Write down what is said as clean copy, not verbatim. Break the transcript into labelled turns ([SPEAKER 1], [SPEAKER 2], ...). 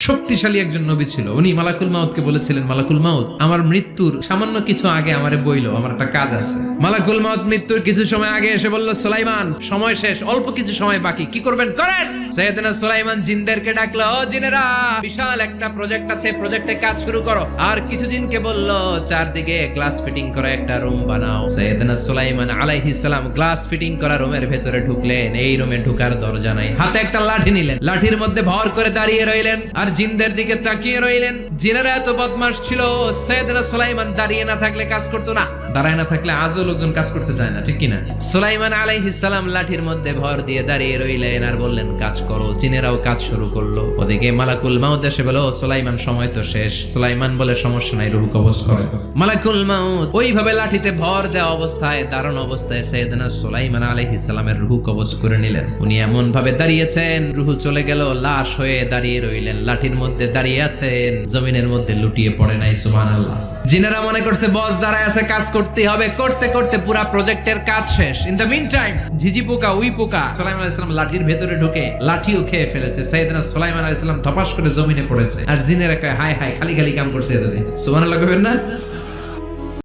[SPEAKER 1] শক্তিশালী একজন নবী ছিল। উনি মালাকুল মাউতকে বলেছিলেন, মালাকুল মাউত, আমার মৃত্যুর সামান্য কিছু আগে আমারে বইলো, আমার একটা কাজ আছে। মালাকুল মাউত মৃত্যুর কিছু সময় আগে এসে বলল, সুলাইমান সময় শেষ, অল্প কিছু সময় বাকি, কি করবেন করেন। সাইয়েদনা সুলাইমান জিনদেরকে ডাকলো, ও জিনেরা, বিশাল একটা প্রজেক্ট আছে, প্রজেক্টে কাজ শুরু করো। আর কিছু জিনকে বলল, চারদিকে গ্লাস ফিটিং করা একটা রুম বানাও। সাইয়েদনা সুলাইমান আলাইহিস সালাম গ্লাস ফিটিং করা রুমের ভেতরে ঢুকলেন। এই রুমে ঢোকার দরজা নাই, হাতে একটা লাঠি নিলেন, লাঠির মধ্যে ভর করে দাঁড়িয়ে রইলেন আর জিনদের দিকে তাকিয়ে রইলেন। জিনেরা এত বদমাশ ছিল, সাইয়েদনা সুলাইমান দাঁড়িয়ে না থাকলে কাজ করতো না, দাঁড়ায় না থাকলে আজও লোকজন কাজ করতে চায় না, ঠিক কিনা? সুলাইমান আলাইহিস সালাম লাঠির মধ্যে ভর দিয়ে দাঁড়িয়ে রইলেন আর বললেন, কাজ করো। জিনেরাও কাজ শুরু করলো। ওদিকে মালাকুল মাউত এসে বলল, সুলাইমান সময় তো শেষ। সুলাইমান বলে, সমস্যা নাই, রূহ কবজ করো। মালাকুল মাউত ওইভাবে লাঠিতে ভর দেওয়া অবস্থায়, দাঁড়ানো অবস্থায় সাইয়েদনা সুলাইমান আলাইহিস সালামের রূহ কবজ করে নিলেন। উনি এমন ভাবে দাঁড়িয়েছেন, রূহ চলে গেল, লাশ হয়ে দাঁড়িয়ে রইলেন। লাঠির মধ্যে দাঁড়িয়ে আছেন, জমিনের মধ্যে লুটিয়ে পড়ে নাই। সুবহানাল্লাহ। জিনেরা মনে করছে বস দাঁড়ায় আছে, কাজ করতে হবে। করতে করতে পুরা প্রজেক্টের কাজ শেষ। ইন দ্য মিন টাইম ঝিঝি পোকা, উই পোকা সুলাইমান আলাইহিস সালাম লাঠির ভেতরে ঢুকে লাঠিও খেয়ে ফেলেছে। সাইয়েদনা সুলাইমান আলাইহিস সালাম ধপাস করে জমিনে পড়েছে। আর জিনেরা কয়, হায় হায়, খালি খালি কাম করছে এতদিন। সুবহানাল্লাহ কইবেন না?